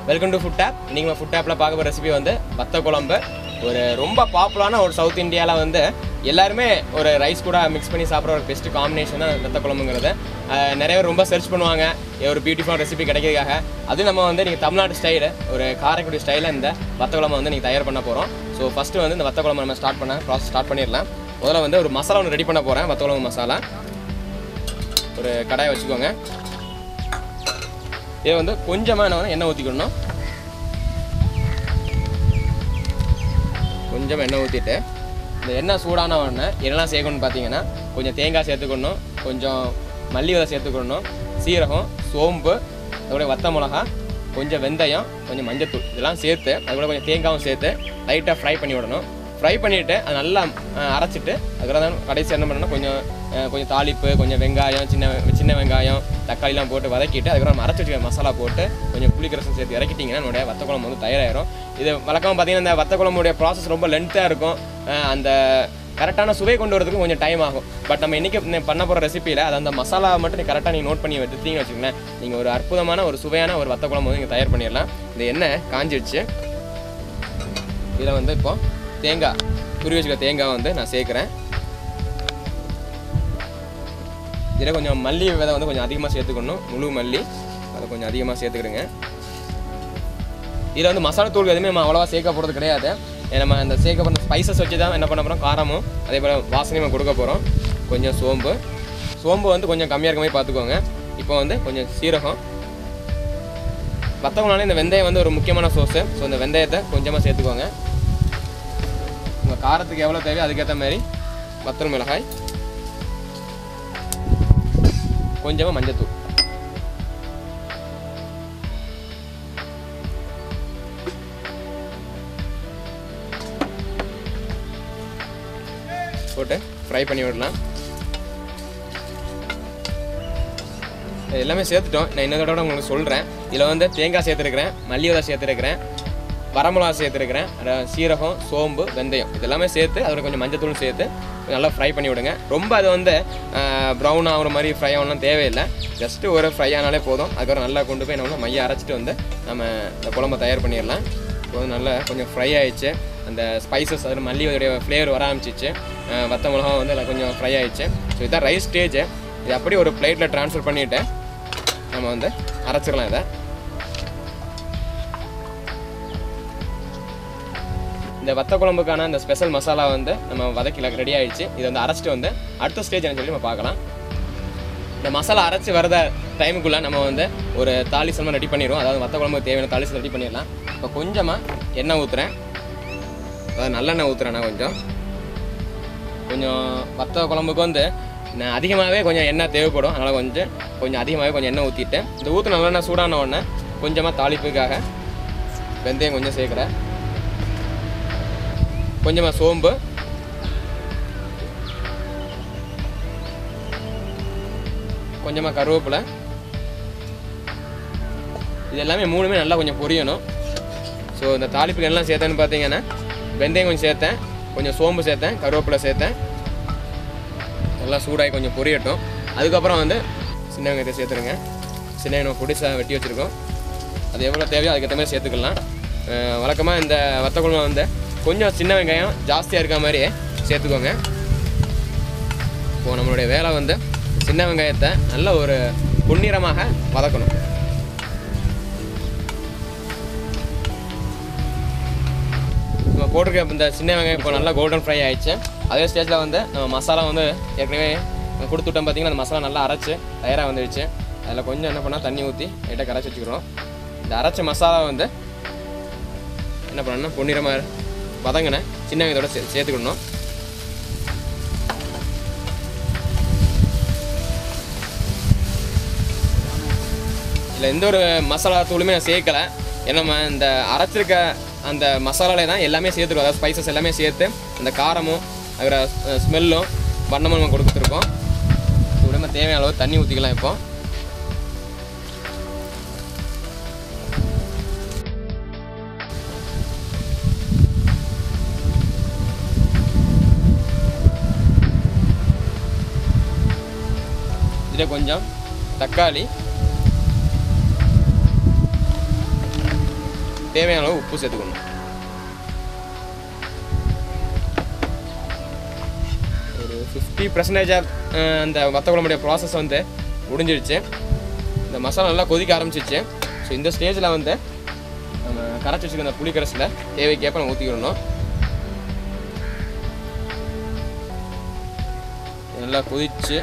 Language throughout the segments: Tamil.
Welcome to food app. இன்றைக்கி நம்ம ஃபுட் ஆப்பில் பார்க்க போகிற ரெசிபி வந்து வத்த குழம்பு. ஒரு ரொம்ப பாப்புலரான ஒரு சவுத் இந்தியாவில் வந்து எல்லாருமே ஒரு ரைஸ் கூட மிக்ஸ் பண்ணி சாப்பிட்ற ஒரு பெஸ்ட் காம்பினேஷன் தான் வத்த குழம்புங்கிறது. நிறைய பேர் ரொம்ப சர்ச் பண்ணுவாங்க ஒரு பியூட்டிஃபுல் ரெசிபி கிடைக்கிறதுக்காக. அது நம்ம வந்து நீங்கள் தமிழ்நாடு ஸ்டைலு ஒரு காரைக்குடி ஸ்டைலில் இந்த வத்த குழம்பு வந்து நீங்கள் தயார் பண்ண போகிறோம். ஸோ ஃபஸ்ட்டு வந்து இந்த வத்த குழம்பு நம்ம ப்ராசஸ் ஸ்டார்ட் பண்ணிடலாம். முதல்ல வந்து ஒரு மசாலா ஒன்று ரெடி பண்ண போகிறேன். வத்த குழம்பு மசாலா ஒரு கடாயை வச்சுக்கோங்க. இதை வந்து கொஞ்சமாக எண்ணெய் ஊற்றிக்கணும். கொஞ்சம் எண்ணெய் ஊற்றிட்டு இந்த எண்ணெய் சூடான உடனே என்னெல்லாம் சேர்க்கணும்னு பார்த்தீங்கன்னா கொஞ்சம் தேங்காய் சேர்த்துக்கணும், கொஞ்சம் மல்லி விதை சேர்த்துக்கணும், சீரகம், சோம்பு, அதோட வத்த மிளகா, கொஞ்சம் வெந்தயம், கொஞ்சம் மஞ்சத்தூள் இதெல்லாம் சேர்த்து அதுக்கூட கொஞ்சம் தேங்காயும் சேர்த்து லைட்டாக ஃப்ரை பண்ணி விடணும். ஃப்ரை பண்ணிவிட்டு அது நல்லா அரைச்சிட்டு அதுக்கப்புறம் கடைசி என்ன பண்ணணும், கொஞ்சம் தாளிப்பு, கொஞ்சம் வெங்காயம், சின்ன வெங்காயம், தக்காளிலாம் போட்டு வதக்கிட்டு அதுக்கப்புறம் நம்ம அரைச்சி வச்சுக்க மசாலா போட்டு கொஞ்சம் புளிக்கரசம் சேர்த்து இறக்கிட்டிங்கன்னா என்னுடைய வத்த குழம்பு வந்து தயாராகிடும். இது வழக்கமாக பார்த்தீங்கன்னா இந்த வத்த குழம்புடைய ப்ராசஸ் ரொம்ப லென்த்தாக இருக்கும். அந்த கரெக்டான சுவை கொண்டு வரதுக்கு கொஞ்சம் டைம் ஆகும். பட் நம்ம இன்றைக்கி பண்ண போகிற ரெசிப்பியில் அது அந்த மசாலா மட்டும் நீங்கள் கரெக்டாக நீங்கள் நோட் பண்ணி எடுத்தீங்கன்னு வச்சுக்கோங்களேன், நீங்கள் ஒரு அற்புதமான ஒரு சுவையான ஒரு வத்த குழம்பு வந்து நீங்கள் தயார் பண்ணிடலாம். இந்த எண்ணெய் காஞ்சிடுச்சு. இதில் வந்து இப்போது தேங்காய் துருவி வச்சுக்க தேங்காய் வந்து நான் சேர்க்குறேன். இதில் கொஞ்சம் மல்லி விதை வந்து கொஞ்சம் அதிகமாக சேர்த்துக்கணும், முழு மல்லி அதை கொஞ்சம் அதிகமாக சேர்த்துக்கிடுங்க. இதில் வந்து மசாலா தூள் எதுவுமே நம்ம அவ்வளோவா சேர்க்க போகிறது கிடையாது. நம்ம அந்த சேர்க்க போகிற ஸ்பைசஸ் வச்சு தான் என்ன பண்ண போகிறோம், காரமும் அதே போல் வாசனையும் நம்ம கொடுக்க போகிறோம். கொஞ்சம் சோம்பு வந்து கொஞ்சம் கம்மியாக இருக்க மாதிரி பார்த்துக்கோங்க. இப்போ வந்து கொஞ்சம் சீரகம், வத்தவங்களால இந்த வெந்தயம் வந்து ஒரு முக்கியமான சோர்ஸு. ஸோ இந்த வெந்தயத்தை கொஞ்சமாக சேர்த்துக்கோங்க. உங்கள் காரத்துக்கு எவ்வளோ தேவையோ அதுக்கேற்ற மாதிரி வத்தல் மிளகாய், கொஞ்சமாக மஞ்சத்தூள், போட்டு ஃப்ரை பண்ணி விடலாம். எல்லாமே சேர்த்துட்டோம். நான் இன்னொரு தடவை உங்களுக்கு சொல்கிறேன். இதில் வந்து தேங்காய் சேர்த்துருக்கிறேன், மல்லி விதை சேர்த்துருக்கிறேன், வரமிளகா சேர்த்துருக்கிறேன், சீரகம், சோம்பு, வெந்தயம் இதெல்லாமே சேர்த்து அதில் கொஞ்சம் மஞ்சத்தூள் சேர்த்து நல்லா ஃப்ரை பண்ணி விடுங்க. ரொம்ப அது வந்து ப்ரௌன் ஆகிற மாதிரி ஃப்ரை ஆகலாம் தேவையில்லை. ஜஸ்ட்டு ஒரு ஃப்ரை ஆனாலே போதும். அதுக்கப்புறம் நல்லா கொண்டு போய் நம்ம மையை அரைச்சிட்டு வந்து நம்ம இந்த குழம்பை தயார் பண்ணிடலாம். இப்போ வந்து நல்லா கொஞ்சம் ஃப்ரை ஆகிடுச்சு. அந்த ஸ்பைசஸ் அதில் மல்லியோடைய ஃப்ளேவர் வர ஆரம்பிச்சிச்சு. வத்த மிளகா வந்து அதில் கொஞ்சம் ஃப்ரை ஆகிடுச்சு. ஸோ இதான் ரைஸ் ஸ்டேஜ். இது அப்படியே ஒரு பிளேட்டில் ட்ரான்ஸ்ஃபர் பண்ணிவிட்டு நம்ம வந்து அரைச்சிடலாம். இதை இந்த வத்த குழம்புக்கான அந்த ஸ்பெஷல் மசாலா வந்து நம்ம வதக்கில ரெடி ஆகிடுச்சு. இதை வந்து அரைச்சிட்டு வந்து அடுத்த ஸ்டேஜ் சொல்லி நம்ம பார்க்கலாம். இந்த மசாலா அரைச்சி வரத டைமுக்குள்ளே நம்ம வந்து ஒரு தாளிசமாக ரெடி பண்ணிடுவோம். அதாவது வத்த குழம்புக்கு தேவையான தாளிசம் ரெடி பண்ணிடலாம். இப்போ கொஞ்சமாக எண்ணெய் ஊற்றுறேன், அதாவது நல்லெண்ணெய் ஊற்றுறேன். நான் கொஞ்சம் வத்த குழம்புக்கு வந்து நான் அதிகமாகவே கொஞ்சம் எண்ணெய் தேவைப்படும். அதனால் கொஞ்சம் அதிகமாகவே கொஞ்சம் எண்ணெய் ஊற்றிட்டு இந்த ஊற்று நல்லெண்ணெய் சூடான உடனே கொஞ்சமாக தாளிப்புக்காக வெந்தயம் கொஞ்சம் சேர்க்குறேன், கொஞ்சமாக சோம்பு, கொஞ்சமாக கருவேப்பிலை. இது எல்லாமே மூணுமே நல்லா கொஞ்சம் பொரியணும். ஸோ இந்த தாளிப்புக்கு எல்லாம் சேர்த்தேன்னு பார்த்தீங்கன்னா வெந்தயம் கொஞ்சம் சேர்த்தேன், கொஞ்சம் சோம்பு சேர்த்தேன், கருவேப்பிலை சேர்த்தேன். நல்லா சூடாகி கொஞ்சம் பொரியட்டும். அதுக்கப்புறம் வந்து சின்ன வெங்காயத்தை சேர்த்துருங்க. சின்ன வெங்காயம் பொடிசாக வெட்டி வச்சுருக்கோம். அது எவ்வளோ தேவையோ அதுக்கேற்ற மாதிரி சேர்த்துக்கலாம். வழக்கமாக இந்த வத்த குழம்பு வந்து கொஞ்சம் சின்ன வெங்காயம் ஜாஸ்தியாக இருக்க மாதிரியே சேர்த்துக்கோங்க. இப்போது நம்மளுடைய வேலை வந்து சின்ன வெங்காயத்தை நல்ல ஒரு பொன்னிறமாக வதக்கணும். நம்ம போட்டிருக்க இந்த சின்ன வெங்காயம் இப்போ நல்லா கோல்டன் ஃப்ரை ஆகிடுச்சு. அதே ஸ்டேஜில் வந்து நம்ம மசாலா வந்து ஏற்கனவே கொடுத்துட்டோம். பார்த்திங்கன்னா அந்த மசாலா நல்லா அரைச்சி தயாராக வந்துடுச்சு. அதில் கொஞ்சம் என்ன பண்ணால் தண்ணி ஊற்றி லைட்டாக கரைச்சி வச்சுக்கிறோம். இந்த அரைச்ச மசாலா வந்து என்ன பண்ணணும்னா பொன்னிறமாக வதங்கின சின்ன வெங்காயத்தோட சேர்த்துக்கணும். இதில் எந்த ஒரு மசாலா தூளுமே நான் சேர்க்கலை. ஏன்னா நம்ம இந்த அரைச்சிருக்க அந்த மசாலாலே தான் எல்லாமே சேர்த்துருக்கோம். அதாவது ஸ்பைசஸ் எல்லாமே சேர்த்து அந்த காரமும் அதில் ஸ்மெல்லும் வண்ணமும் நம்ம கொடுத்துருக்கோம். உடம்பு தேவையான அளவு தண்ணி ஊற்றிக்கலாம். இப்போ இதில் கொஞ்சம் தக்காளி, தேவையான அளவு உப்பு சேர்த்துக்கணும். ஒரு 50% அந்த வத்த குழம்புடைய ப்ராசஸ் வந்து முடிஞ்சிடுச்சு. இந்த மசாலா நல்லா கொதிக்க ஆரம்பிச்சிச்சு. ஸோ இந்த ஸ்டேஜில் வந்து நம்ம கரைச்சி வச்சுக்க அந்த புளி கரைசலை தேவைக்கேற்ப நம்ம ஊற்றிக்கிடணும். நல்லா கொதித்து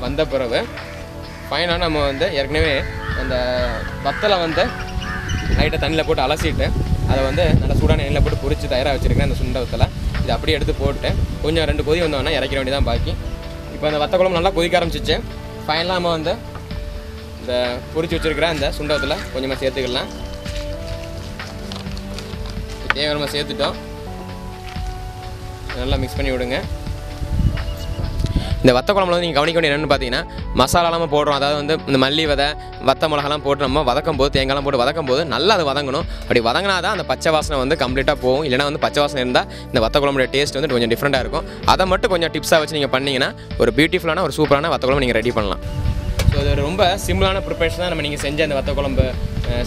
வந்த பிறகு ஃபைனாக நம்ம வந்து ஏற்கனவே அந்த வத்தலை வந்து லைட்டாக தண்ணியில் போட்டு அலசிட்டு அதை வந்து நல்லா சூடான எண்ணெயில் போட்டு பொரித்து தயாராக வச்சுருக்கேன். அந்த சுண்ட வத்தலை இதை அப்படியே எடுத்து போட்டு கொஞ்சம் 2 கொதி வந்தோன்னா இறக்கிற வேண்டியதான் பாக்கி. இப்போ அந்த வத்த குழம்பு நல்லா கொதிக்க ஆரம்பிச்சிச்சு. ஃபைனலாக நம்ம வந்து இந்த பொரிச்சு வச்சுருக்கிற அந்த சுண்ட வத்தலை கொஞ்சமாக சேர்த்துக்கலாம். தேவை நம்ம சேர்த்துட்டோம். நல்லா மிக்ஸ் பண்ணி விடுங்க. இந்த வத்த குழம்புல வந்து நீங்கள் கவனிக்க வேண்டிய என்னென்னு பார்த்தீங்கன்னா மசாலாலாம் போடுறோம். அதாவது வந்து இந்த மல்லி விதை வத்த மிளகாலாம் போட்டு நம்ம வதக்கும் போது தேங்காய்லாம் போட்டு வதக்கும் போது நல்லா அது வதங்கணும். அப்படி வதங்கினா தான் அந்த பச்சை வாசனை வந்து கம்ப்ளீட்டாக போகும். இல்லைனா வந்து பச்சை வாசனை இருந்தால் இந்த வத்த குழம்புடைய டேஸ்ட் வந்து கொஞ்சம் டிஃப்ரெண்ட்டாக இருக்கும். அதை மட்டும் கொஞ்சம் டிப்ஸாக வச்சு நீங்கள் பண்ணிங்கன்னா ஒரு பியூட்டிஃபுல்லான ஒரு சூப்பரான வத்த குழம்பு நீங்கள் ரெடி பண்ணலாம். ஸோ இது ரொம்ப சிம்பிளான ப்ரிப்பரேஷன் தான் நம்ம நீங்கள் செஞ்ச அந்த வத்த குழம்பு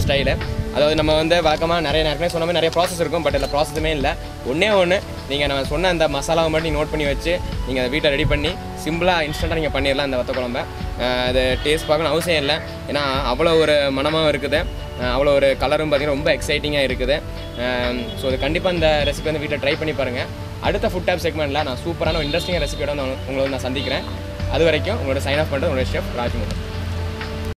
ஸ்டைலு. அதாவது நம்ம வந்து வழக்கமாக நிறைய சொன்ன மாதிரி நிறைய ப்ராசஸ் இருக்கும். பட் இதில் ப்ராசஸுமே இல்லை. ஒன்று நீங்கள் நம்ம சொன்ன அந்த மசாலாவை மட்டும் நோட் பண்ணி வச்சு நீங்கள் அதை வீட்டை ரெடி பண்ணி சிம்பிளாக இன்ஸ்டண்ட்டாக நீங்கள் பண்ணிடலாம் இந்த வத்த குழம்பை. அது டேஸ்ட் பார்க்கணும் அவசியம் இல்லை. ஏன்னா அவ்வளோ ஒரு மனமாகவும் இருக்குது, அவ்வளோ ஒரு கலரும் பார்த்திங்கன்னா ரொம்ப எக்ஸைட்டிங்காக இருக்குது. ஸோ அது கண்டிப்பாக இந்த ரெசிபி வந்து வீட்டில் ட்ரை பண்ணி பாருங்கள். அடுத்த ஃபுட் டாப் செக்மெண்ட்டில் நான் சூப்பரான ஒரு இன்ட்ரெஸ்டிங்காக ரெசிபியோட உங்களை நான் சந்திக்கிறேன். அது வரைக்கும் உங்களோட சைன் ஆஃப் பண்ணுறது உங்களோட ஷெஃப் ராஜ்மோகன்.